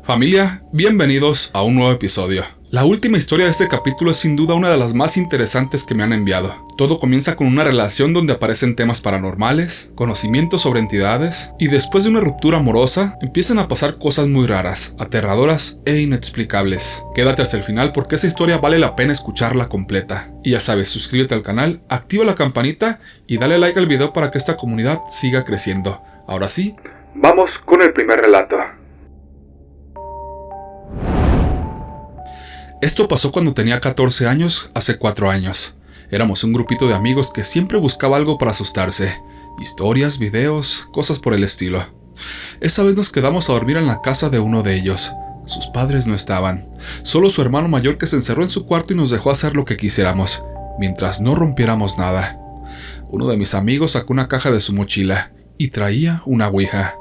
Familia, bienvenidos a un nuevo episodio. La última historia de este capítulo es sin duda una de las más interesantes que me han enviado. Todo comienza con una relación donde aparecen temas paranormales, conocimientos sobre entidades, y después de una ruptura amorosa, empiezan a pasar cosas muy raras, aterradoras e inexplicables. Quédate hasta el final porque esa historia vale la pena escucharla completa. Y ya sabes, suscríbete al canal, activa la campanita y dale like al video para que esta comunidad siga creciendo. Ahora sí, vamos con el primer relato. Esto pasó cuando tenía 14 años, hace 4 años. Éramos un grupito de amigos que siempre buscaba algo para asustarse. Historias, videos, cosas por el estilo. Esa vez nos quedamos a dormir en la casa de uno de ellos. Sus padres no estaban. Solo su hermano mayor que se encerró en su cuarto y nos dejó hacer lo que quisiéramos, mientras no rompiéramos nada. Uno de mis amigos sacó una caja de su mochila y traía una ouija.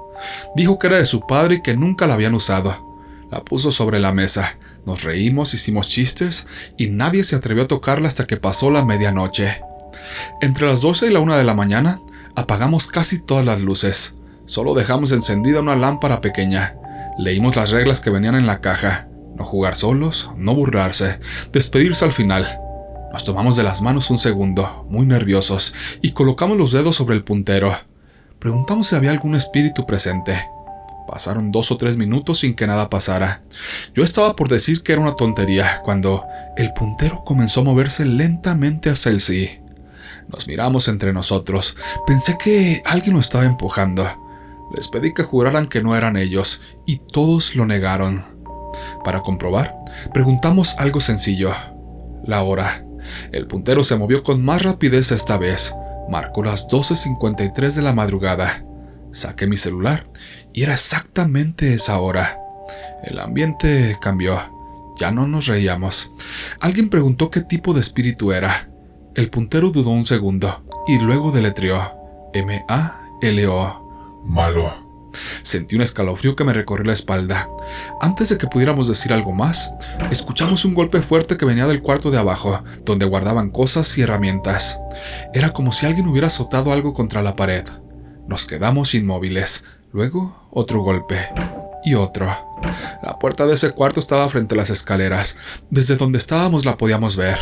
Dijo que era de su padre y que nunca la habían usado. La puso sobre la mesa. Nos reímos, hicimos chistes y nadie se atrevió a tocarla hasta que pasó la medianoche. Entre las 12 y la 1 de la mañana, apagamos casi todas las luces. Solo dejamos encendida una lámpara pequeña. Leímos las reglas que venían en la caja. No jugar solos, no burlarse, despedirse al final. Nos tomamos de las manos un segundo, muy nerviosos, y colocamos los dedos sobre el puntero. Preguntamos si había algún espíritu presente. Pasaron 2 o 3 minutos sin que nada pasara. Yo estaba por decir que era una tontería, cuando el puntero comenzó a moverse lentamente hacia el sí. Nos miramos entre nosotros. Pensé que alguien lo estaba empujando. Les pedí que juraran que no eran ellos, y todos lo negaron. Para comprobar, preguntamos algo sencillo. La hora. El puntero se movió con más rapidez esta vez. Marcó las 12:53 de la madrugada. Saqué mi celular y era exactamente esa hora. El ambiente cambió. Ya no nos reíamos. Alguien preguntó qué tipo de espíritu era. El puntero dudó un segundo y luego deletreó M-A-L-O. Malo. Sentí un escalofrío que me recorrió la espalda. Antes de que pudiéramos decir algo más, escuchamos un golpe fuerte que venía del cuarto de abajo, donde guardaban cosas y herramientas. Era como si alguien hubiera azotado algo contra la pared. Nos quedamos inmóviles. Luego, otro golpe. Y otro. La puerta de ese cuarto estaba frente a las escaleras. Desde donde estábamos la podíamos ver.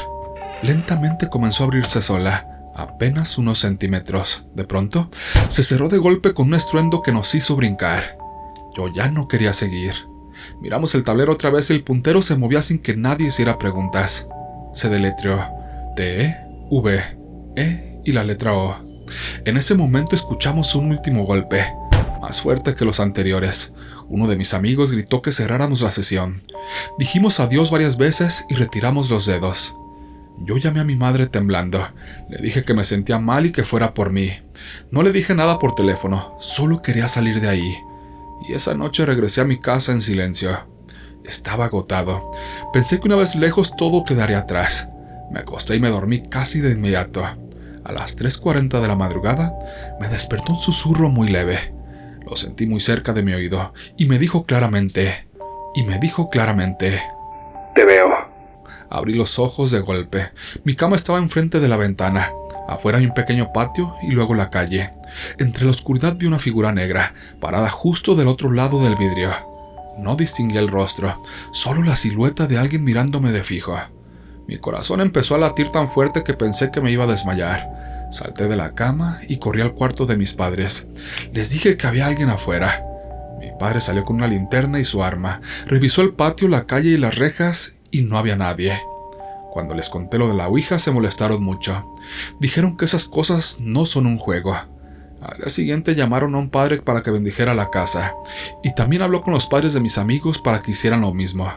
Lentamente comenzó a abrirse sola. Apenas unos centímetros. De pronto, se cerró de golpe con un estruendo que nos hizo brincar. Yo ya no quería seguir. Miramos el tablero otra vez y el puntero se movía sin que nadie hiciera preguntas. Se deletreó T-E-V-E y la letra O. En ese momento escuchamos un último golpe, más fuerte que los anteriores. Uno de mis amigos gritó que cerráramos la sesión. Dijimos adiós varias veces y retiramos los dedos. Yo llamé a mi madre temblando. Le dije que me sentía mal y que fuera por mí. No le dije nada por teléfono, solo quería salir de ahí. Y esa noche regresé a mi casa en silencio. Estaba agotado. Pensé que una vez lejos todo quedaría atrás. Me acosté y me dormí casi de inmediato. A las 3:40 de la madrugada, me despertó un susurro muy leve. Lo sentí muy cerca de mi oído y me dijo claramente, «Te veo». Abrí los ojos de golpe. Mi cama estaba enfrente de la ventana. Afuera hay un pequeño patio y luego la calle. Entre la oscuridad vi una figura negra, parada justo del otro lado del vidrio. No distinguí el rostro, solo la silueta de alguien mirándome de fijo. Mi corazón empezó a latir tan fuerte que pensé que me iba a desmayar. Salté de la cama y corrí al cuarto de mis padres. Les dije que había alguien afuera. Mi padre salió con una linterna y su arma. Revisó el patio, la calle y las rejas y no había nadie. Cuando les conté lo de la ouija se molestaron mucho. Dijeron que esas cosas no son un juego. Al día siguiente llamaron a un padre para que bendijera la casa. Y también habló con los padres de mis amigos para que hicieran lo mismo.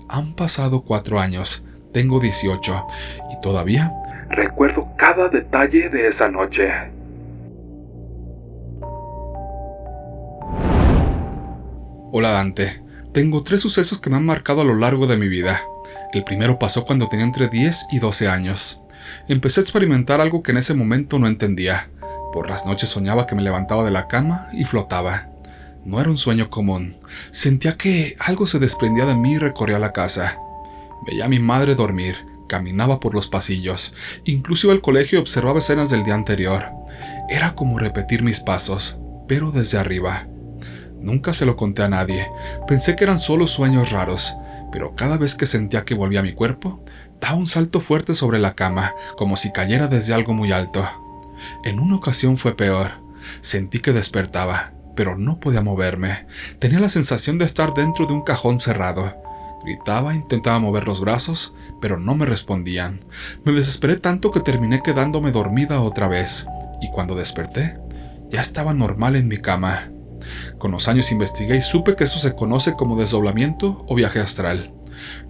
Han pasado 4 años. Tengo 18 y todavía recuerdo cada detalle de esa noche. Hola Dante, tengo 3 sucesos que me han marcado a lo largo de mi vida. El primero pasó cuando tenía entre 10 y 12 años. Empecé a experimentar algo que en ese momento no entendía. Por las noches soñaba que me levantaba de la cama y flotaba. No era un sueño común. Sentía que algo se desprendía de mí y recorría la casa. Veía a mi madre dormir, caminaba por los pasillos, incluso iba al colegio y observaba escenas del día anterior. Era como repetir mis pasos, pero desde arriba. Nunca se lo conté a nadie. Pensé que eran solo sueños raros, pero cada vez que sentía que volvía a mi cuerpo, daba un salto fuerte sobre la cama, como si cayera desde algo muy alto. En una ocasión fue peor. Sentí que despertaba, pero no podía moverme. Tenía la sensación de estar dentro de un cajón cerrado. Gritaba, intentaba mover los brazos, pero no me respondían. Me desesperé tanto que terminé quedándome dormida otra vez, y cuando desperté, ya estaba normal en mi cama. Con los años investigué y supe que eso se conoce como desdoblamiento o viaje astral.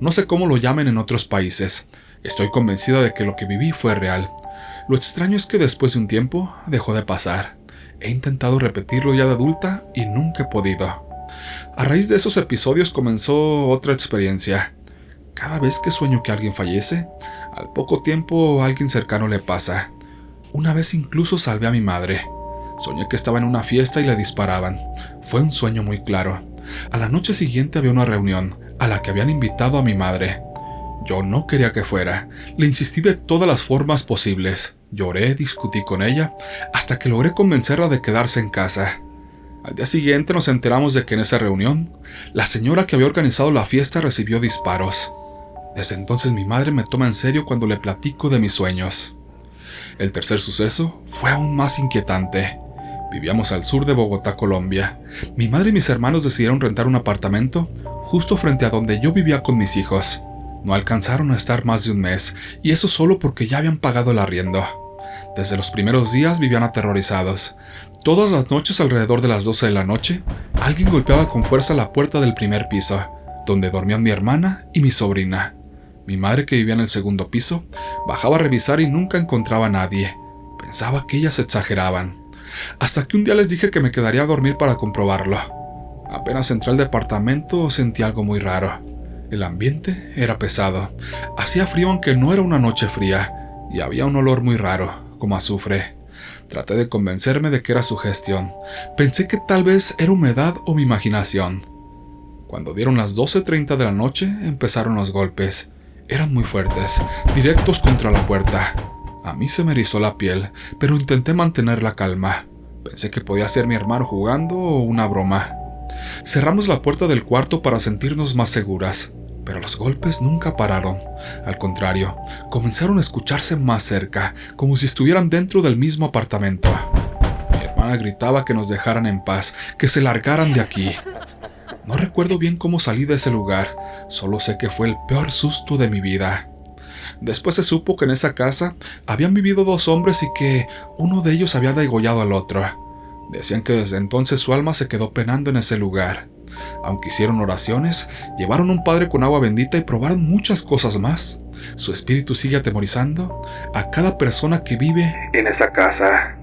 No sé cómo lo llamen en otros países. Estoy convencida de que lo que viví fue real. Lo extraño es que después de un tiempo dejó de pasar. He intentado repetirlo ya de adulta y nunca he podido. A raíz de esos episodios comenzó otra experiencia. Cada vez que sueño que alguien fallece, al poco tiempo a alguien cercano le pasa. Una vez incluso salvé a mi madre. Soñé que estaba en una fiesta y le disparaban. Fue un sueño muy claro. A la noche siguiente había una reunión a la que habían invitado a mi madre. Yo no quería que fuera. Le insistí de todas las formas posibles. Lloré, discutí con ella, hasta que logré convencerla de quedarse en casa. Al día siguiente nos enteramos de que en esa reunión, la señora que había organizado la fiesta recibió disparos. Desde entonces mi madre me toma en serio cuando le platico de mis sueños. El tercer suceso fue aún más inquietante. Vivíamos al sur de Bogotá, Colombia. Mi madre y mis hermanos decidieron rentar un apartamento justo frente a donde yo vivía con mis hijos. No alcanzaron a estar más de un mes, y eso solo porque ya habían pagado el arriendo. Desde los primeros días vivían aterrorizados. Todas las noches alrededor de las 12 de la noche, alguien golpeaba con fuerza la puerta del primer piso, donde dormían mi hermana y mi sobrina. Mi madre, que vivía en el segundo piso, bajaba a revisar y nunca encontraba a nadie. Pensaba que ellas exageraban. Hasta que un día les dije que me quedaría a dormir para comprobarlo. Apenas entré al departamento sentí algo muy raro. El ambiente era pesado. Hacía frío aunque no era una noche fría, y había un olor muy raro, como azufre. Traté de convencerme de que era sugestión. Pensé que tal vez era humedad o mi imaginación. Cuando dieron las 12:30 de la noche, empezaron los golpes. Eran muy fuertes, directos contra la puerta. A mí se me erizó la piel, pero intenté mantener la calma. Pensé que podía ser mi hermano jugando o una broma. Cerramos la puerta del cuarto para sentirnos más seguras, pero los golpes nunca pararon. Al contrario, comenzaron a escucharse más cerca, como si estuvieran dentro del mismo apartamento. Mi hermana gritaba que nos dejaran en paz, que se largaran de aquí. No recuerdo bien cómo salí de ese lugar, solo sé que fue el peor susto de mi vida. Después se supo que en esa casa habían vivido 2 hombres y que uno de ellos había degollado al otro. Decían que desde entonces su alma se quedó penando en ese lugar. Aunque hicieron oraciones, llevaron un padre con agua bendita y probaron muchas cosas más, su espíritu sigue atemorizando a cada persona que vive en esa casa.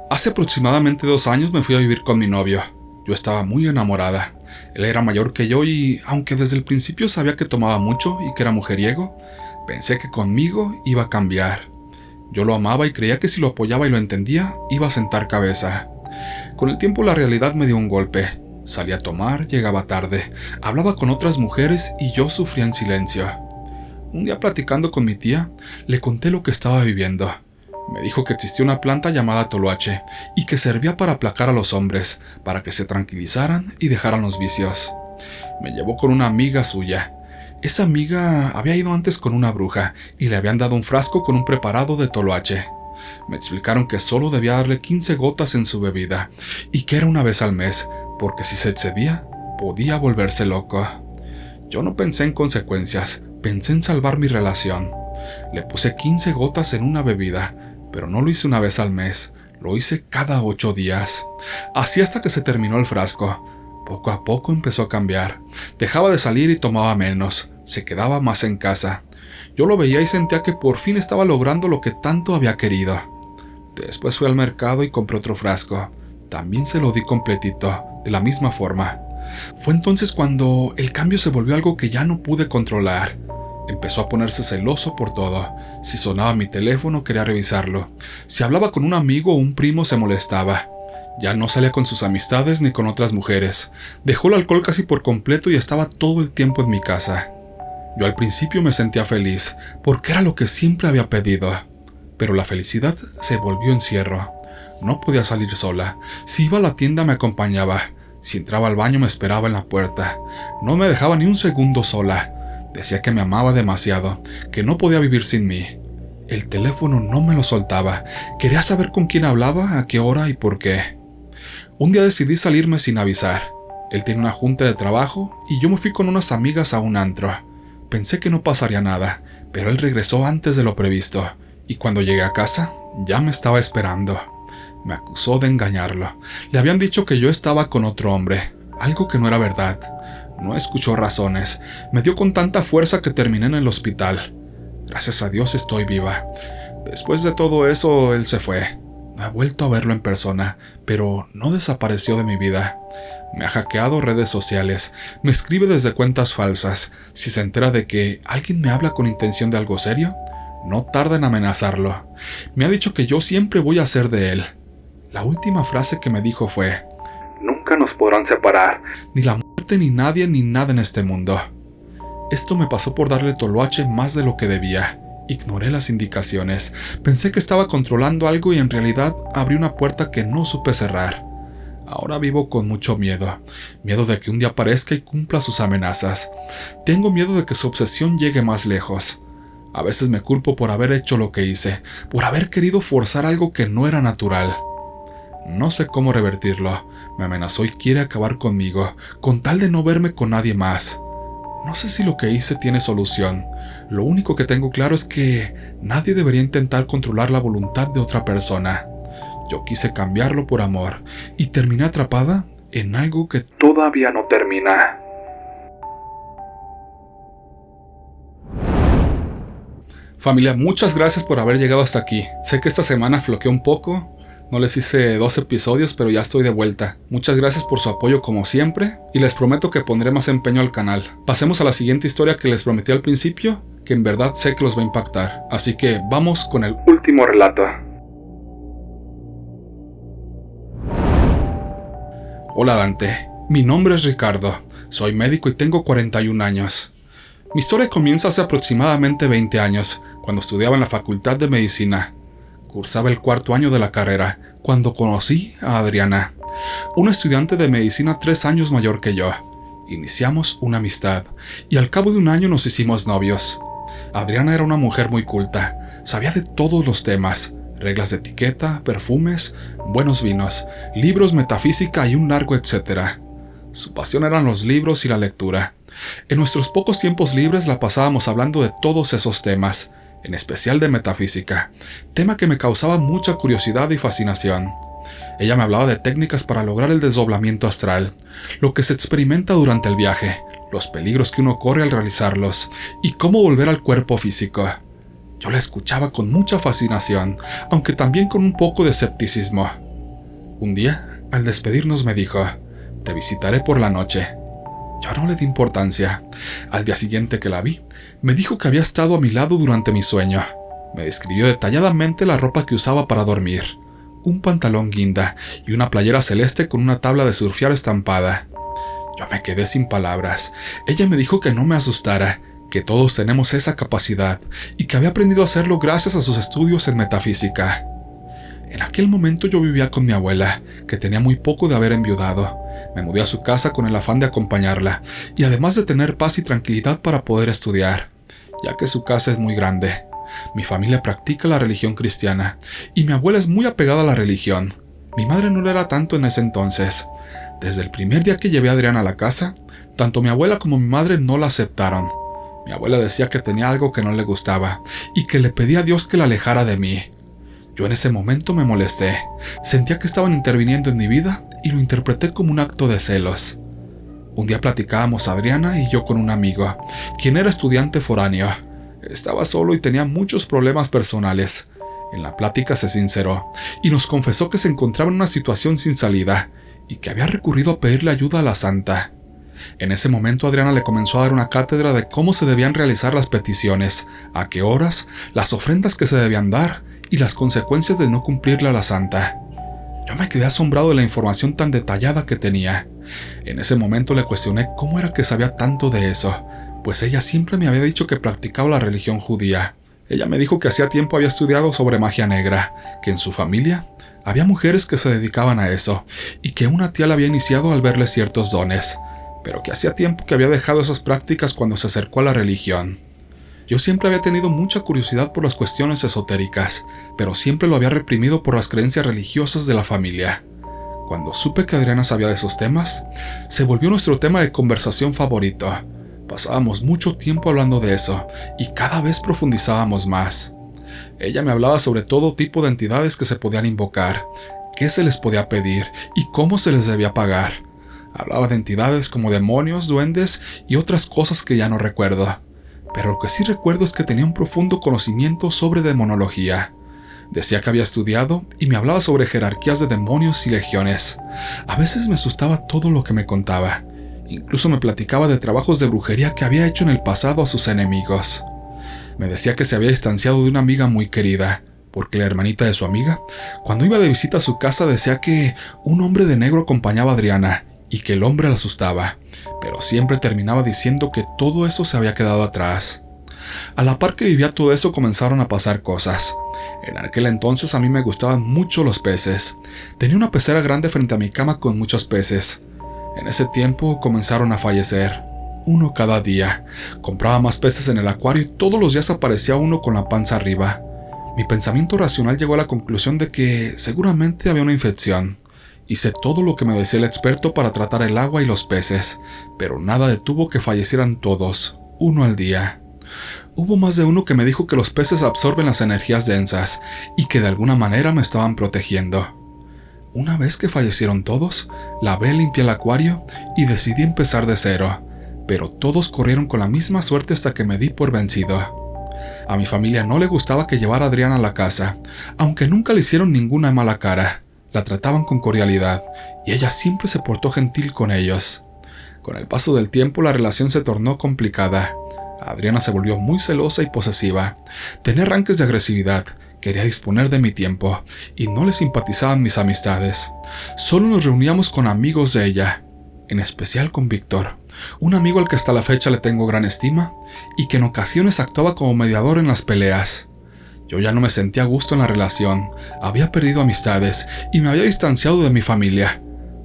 Hace aproximadamente 2 años me fui a vivir con mi novio. Yo estaba muy enamorada. Él era mayor que yo y, aunque desde el principio sabía que tomaba mucho y que era mujeriego, pensé que conmigo iba a cambiar. Yo lo amaba y creía que si lo apoyaba y lo entendía, iba a sentar cabeza. Con el tiempo la realidad me dio un golpe. Salía a tomar, llegaba tarde, hablaba con otras mujeres y yo sufría en silencio. Un día platicando con mi tía, le conté lo que estaba viviendo. Me dijo que existía una planta llamada toloache y que servía para aplacar a los hombres, para que se tranquilizaran y dejaran los vicios. Me llevó con una amiga suya. Esa amiga había ido antes con una bruja y le habían dado un frasco con un preparado de toloache. Me explicaron que solo debía darle 15 gotas en su bebida y que era una vez al mes, porque si se excedía, podía volverse loco. Yo no pensé en consecuencias, pensé en salvar mi relación. Le puse 15 gotas en una bebida, pero no lo hice una vez al mes, lo hice cada 8 días. Así hasta que se terminó el frasco. Poco a poco empezó a cambiar. Dejaba de salir y tomaba menos, se quedaba más en casa. Yo lo veía y sentía que por fin estaba logrando lo que tanto había querido. Después fui al mercado y compré otro frasco. También se lo di completito, de la misma forma. Fue entonces cuando el cambio se volvió algo que ya no pude controlar. Empezó a ponerse celoso por todo. Si sonaba mi teléfono, quería revisarlo. Si hablaba con un amigo o un primo, se molestaba. Ya no salía con sus amistades ni con otras mujeres. Dejó el alcohol casi por completo y estaba todo el tiempo en mi casa. Yo al principio me sentía feliz, porque era lo que siempre había pedido. Pero la felicidad se volvió encierro. No podía salir sola. Si iba a la tienda me acompañaba. Si entraba al baño me esperaba en la puerta. No me dejaba ni un segundo sola. Decía que me amaba demasiado, que no podía vivir sin mí. El teléfono no me lo soltaba. Quería saber con quién hablaba, a qué hora y por qué. Un día decidí salirme sin avisar. Él tenía una junta de trabajo y yo me fui con unas amigas a un antro. Pensé que no pasaría nada, pero él regresó antes de lo previsto, y cuando llegué a casa, ya me estaba esperando. Me acusó de engañarlo. Le habían dicho que yo estaba con otro hombre, algo que no era verdad. No escuchó razones. Me dio con tanta fuerza que terminé en el hospital. Gracias a Dios estoy viva. Después de todo eso, él se fue. No he vuelto a verlo en persona, pero no desapareció de mi vida. Me ha hackeado redes sociales, me escribe desde cuentas falsas. Si se entera de que alguien me habla con intención de algo serio, no tarda en amenazarlo. Me ha dicho que yo siempre voy a ser de él. La última frase que me dijo fue: nunca nos podrán separar, ni la muerte, ni nadie, ni nada en este mundo. Esto me pasó por darle toloache más de lo que debía. Ignoré las indicaciones. Pensé que estaba controlando algo y en realidad abrí una puerta que no supe cerrar. Ahora vivo con mucho miedo. Miedo de que un día aparezca y cumpla sus amenazas. Tengo miedo de que su obsesión llegue más lejos. A veces me culpo por haber hecho lo que hice, por haber querido forzar algo que no era natural. No sé cómo revertirlo. Me amenazó y quiere acabar conmigo, con tal de no verme con nadie más. No sé si lo que hice tiene solución. Lo único que tengo claro es que nadie debería intentar controlar la voluntad de otra persona. Yo quise cambiarlo por amor y terminé atrapada en algo que todavía no termina. Familia, muchas gracias por haber llegado hasta aquí. Sé que esta semana floqueé un poco. No les hice 2 episodios, pero ya estoy de vuelta. Muchas gracias por su apoyo como siempre, y les prometo que pondré más empeño al canal. Pasemos a la siguiente historia que les prometí al principio, que en verdad sé que los va a impactar. Así que vamos con el último relato. Hola Dante, mi nombre es Ricardo, soy médico y tengo 41 años. Mi historia comienza hace aproximadamente 20 años, cuando estudiaba en la Facultad de Medicina. Cursaba el 4º año de la carrera, cuando conocí a Adriana, una estudiante de medicina 3 años mayor que yo. Iniciamos una amistad, y al cabo de un año nos hicimos novios. Adriana era una mujer muy culta, sabía de todos los temas, reglas de etiqueta, perfumes, buenos vinos, libros, metafísica y un largo etcétera. Su pasión eran los libros y la lectura. En nuestros pocos tiempos libres la pasábamos hablando de todos esos temas, en especial de metafísica, tema que me causaba mucha curiosidad y fascinación. Ella me hablaba de técnicas para lograr el desdoblamiento astral, lo que se experimenta durante el viaje, los peligros que uno corre al realizarlos, y cómo volver al cuerpo físico. Yo la escuchaba con mucha fascinación, aunque también con un poco de escepticismo. Un día, al despedirnos me dijo: «Te visitaré por la noche». Yo no le di importancia. Al día siguiente que la vi, me dijo que había estado a mi lado durante mi sueño. Me describió detalladamente la ropa que usaba para dormir: un pantalón guinda y una playera celeste con una tabla de surfear estampada. Yo me quedé sin palabras. Ella me dijo que no me asustara, que todos tenemos esa capacidad y que había aprendido a hacerlo gracias a sus estudios en metafísica. En aquel momento yo vivía con mi abuela, que tenía muy poco de haber enviudado. Me mudé a su casa con el afán de acompañarla, y además de tener paz y tranquilidad para poder estudiar, ya que su casa es muy grande. Mi familia practica la religión cristiana, y mi abuela es muy apegada a la religión. Mi madre no lo era tanto en ese entonces. Desde el primer día que llevé a Adriana a la casa, tanto mi abuela como mi madre no la aceptaron. Mi abuela decía que tenía algo que no le gustaba, y que le pedía a Dios que la alejara de mí. Yo en ese momento me molesté. Sentía que estaban interviniendo en mi vida y lo interpreté como un acto de celos. Un día platicábamos Adriana y yo con un amigo, quien era estudiante foráneo. Estaba solo y tenía muchos problemas personales. En la plática se sinceró y nos confesó que se encontraba en una situación sin salida y que había recurrido a pedirle ayuda a la santa. En ese momento Adriana le comenzó a dar una cátedra de cómo se debían realizar las peticiones, a qué horas, las ofrendas que se debían dar y las consecuencias de no cumplirle a la santa. Yo me quedé asombrado de la información tan detallada que tenía. En ese momento le cuestioné cómo era que sabía tanto de eso, pues ella siempre me había dicho que practicaba la religión judía. Ella me dijo que hacía tiempo había estudiado sobre magia negra, que en su familia Había mujeres que se dedicaban a eso, y que una tía le había iniciado al verle ciertos dones, pero que hacía tiempo que había dejado esas prácticas cuando se acercó a la religión. Yo siempre había tenido mucha curiosidad por las cuestiones esotéricas, pero siempre lo había reprimido por las creencias religiosas de la familia. Cuando supe que Adriana sabía de esos temas, se volvió nuestro tema de conversación favorito. Pasábamos mucho tiempo hablando de eso, y cada vez profundizábamos más. Ella me hablaba sobre todo tipo de entidades que se podían invocar, qué se les podía pedir y cómo se les debía pagar. Hablaba de entidades como demonios, duendes y otras cosas que ya no recuerdo. Pero lo que sí recuerdo es que tenía un profundo conocimiento sobre demonología. Decía que había estudiado y me hablaba sobre jerarquías de demonios y legiones. A veces me asustaba todo lo que me contaba. Incluso me platicaba de trabajos de brujería que había hecho en el pasado a sus enemigos. Me decía que se había distanciado de una amiga muy querida, porque la hermanita de su amiga, cuando iba de visita a su casa, decía que un hombre de negro acompañaba a Adriana y que el hombre la asustaba, pero siempre terminaba diciendo que todo eso se había quedado atrás. A la par que vivía todo eso, comenzaron a pasar cosas. En aquel entonces a mí me gustaban mucho los peces. Tenía una pecera grande frente a mi cama con muchos peces. En ese tiempo comenzaron a fallecer, uno cada día. Compraba más peces en el acuario y todos los días aparecía uno con la panza arriba. Mi pensamiento racional llegó a la conclusión de que seguramente había una infección. Hice todo lo que me decía el experto para tratar el agua y los peces, pero nada detuvo que fallecieran todos, uno al día. Hubo más de uno que me dijo que los peces absorben las energías densas y que de alguna manera me estaban protegiendo. Una vez que fallecieron todos, lavé limpié el acuario y decidí empezar de cero, pero todos corrieron con la misma suerte hasta que me di por vencido. A mi familia no le gustaba que llevara a Adriana a la casa, aunque nunca le hicieron ninguna mala cara. La trataban con cordialidad y ella siempre se portó gentil con ellos. Con el paso del tiempo la relación se tornó complicada. Adriana se volvió muy celosa y posesiva. Tenía arranques de agresividad, quería disponer de mi tiempo y no le simpatizaban mis amistades. Solo nos reuníamos con amigos de ella, en especial con Víctor, un amigo al que hasta la fecha le tengo gran estima y que en ocasiones actuaba como mediador en las peleas. Yo ya no me sentía a gusto en la relación, había perdido amistades y me había distanciado de mi familia.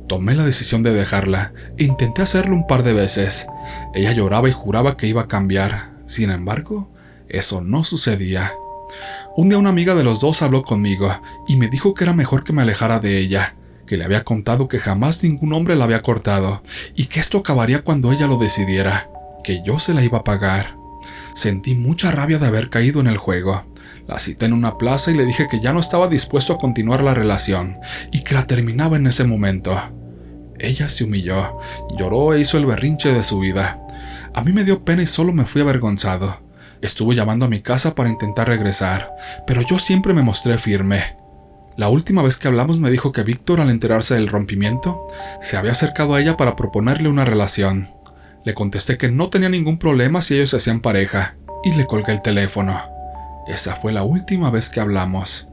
Tomé la decisión de dejarla e intenté hacerlo un par de veces. Ella lloraba y juraba que iba a cambiar. Sin embargo, eso no sucedía. Un día una amiga de los dos habló conmigo y me dijo que era mejor que me alejara de ella, que le había contado que jamás ningún hombre la había cortado y que esto acabaría cuando ella lo decidiera, que yo se la iba a pagar. Sentí mucha rabia de haber caído en el juego. La cité en una plaza y le dije que ya no estaba dispuesto a continuar la relación y que la terminaba en ese momento. Ella se humilló, lloró e hizo el berrinche de su vida. A mí me dio pena y solo me fui avergonzado. Estuve llamando a mi casa para intentar regresar, pero yo siempre me mostré firme. La última vez que hablamos me dijo que Víctor, al enterarse del rompimiento, se había acercado a ella para proponerle una relación. Le contesté que no tenía ningún problema si ellos se hacían pareja, y le colgué el teléfono. Esa fue la última vez que hablamos.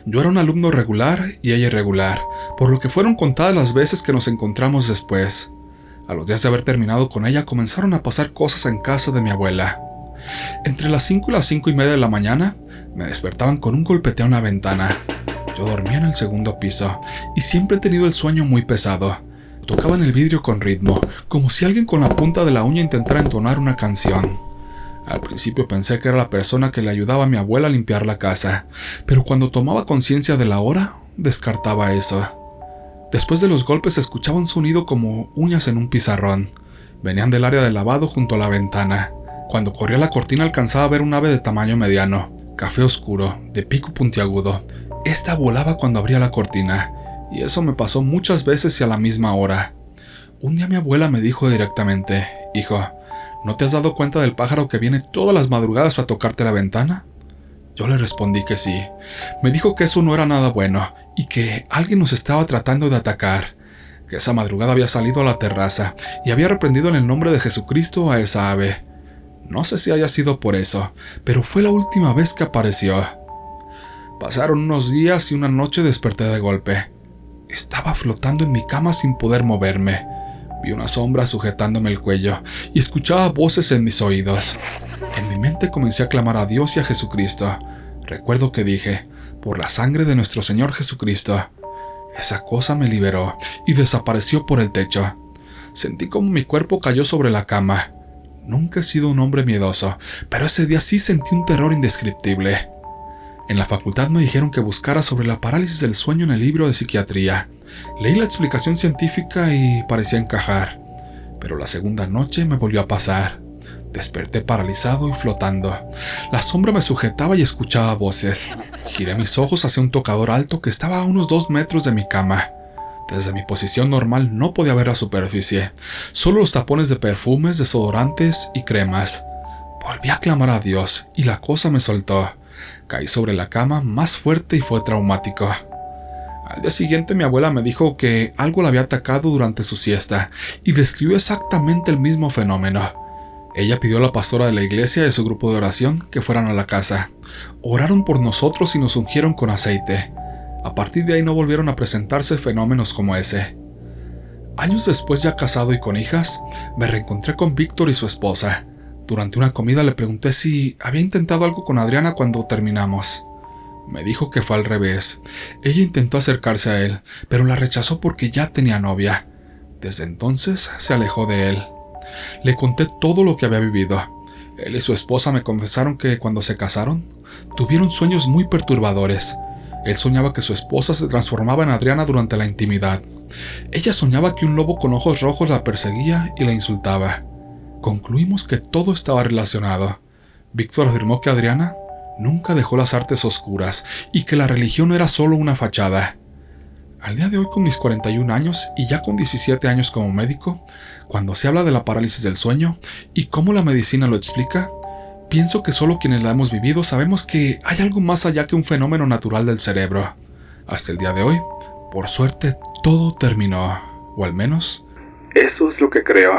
Yo era un alumno regular y ella irregular, por lo que fueron contadas las veces que nos encontramos después. A los días de haber terminado con ella comenzaron a pasar cosas en casa de mi abuela. Entre las 5 y las 5:30 de la mañana, me despertaban con un golpeteo en la ventana. Yo dormía en el segundo piso y siempre he tenido el sueño muy pesado. Tocaban el vidrio con ritmo, como si alguien con la punta de la uña intentara entonar una canción. Al principio pensé que era la persona que le ayudaba a mi abuela a limpiar la casa, pero cuando tomaba conciencia de la hora, descartaba eso. Después de los golpes se escuchaba un sonido como uñas en un pizarrón. Venían del área de lavado junto a la ventana. Cuando corría la cortina alcanzaba a ver un ave de tamaño mediano, café oscuro, de pico puntiagudo. Esta volaba cuando abría la cortina, y eso me pasó muchas veces y a la misma hora. Un día mi abuela me dijo directamente: «Hijo, ¿no te has dado cuenta del pájaro que viene todas las madrugadas a tocarte la ventana?» Yo le respondí que sí. Me dijo que eso no era nada bueno y que alguien nos estaba tratando de atacar, que esa madrugada había salido a la terraza y había reprendido en el nombre de Jesucristo a esa ave. No sé si haya sido por eso, pero fue la última vez que apareció. Pasaron unos días y una noche desperté de golpe. Estaba flotando en mi cama sin poder moverme. Vi una sombra sujetándome el cuello y escuchaba voces en mis oídos. En mi mente comencé a clamar a Dios y a Jesucristo. Recuerdo que dije: por la sangre de nuestro Señor Jesucristo. Esa cosa me liberó y desapareció por el techo. Sentí como mi cuerpo cayó sobre la cama. Nunca he sido un hombre miedoso, pero ese día sí sentí un terror indescriptible. En la facultad me dijeron que buscara sobre la parálisis del sueño en el libro de psiquiatría. Leí la explicación científica y parecía encajar, pero la segunda noche me volvió a pasar. Desperté paralizado y flotando. La sombra me sujetaba y escuchaba voces. Giré mis ojos hacia un tocador alto que estaba a unos 2 metros de mi cama. Desde mi posición normal no podía ver la superficie, solo los tapones de perfumes, desodorantes y cremas. Volví a clamar a Dios y la cosa me soltó. Caí sobre la cama más fuerte y fue traumático. Al día siguiente mi abuela me dijo que algo la había atacado durante su siesta y describió exactamente el mismo fenómeno. Ella pidió a la pastora de la iglesia y de su grupo de oración que fueran a la casa. Oraron por nosotros y nos ungieron con aceite. A partir de ahí no volvieron a presentarse fenómenos como ese. Años después, ya casado y con hijas, me reencontré con Víctor y su esposa. Durante una comida le pregunté si había intentado algo con Adriana cuando terminamos. Me dijo que fue al revés. Ella intentó acercarse a él, pero la rechazó porque ya tenía novia. Desde entonces se alejó de él. Le conté todo lo que había vivido. Él y su esposa me confesaron que cuando se casaron, tuvieron sueños muy perturbadores. Él soñaba que su esposa se transformaba en Adriana durante la intimidad. Ella soñaba que un lobo con ojos rojos la perseguía y la insultaba. Concluimos que todo estaba relacionado. Víctor afirmó que Adriana nunca dejó las artes oscuras y que la religión era solo una fachada. Al día de hoy, con mis 41 años y ya con 17 años como médico, cuando se habla de la parálisis del sueño y cómo la medicina lo explica, pienso que solo quienes la hemos vivido sabemos que hay algo más allá que un fenómeno natural del cerebro. Hasta el día de hoy, por suerte, todo terminó, o al menos, eso es lo que creo.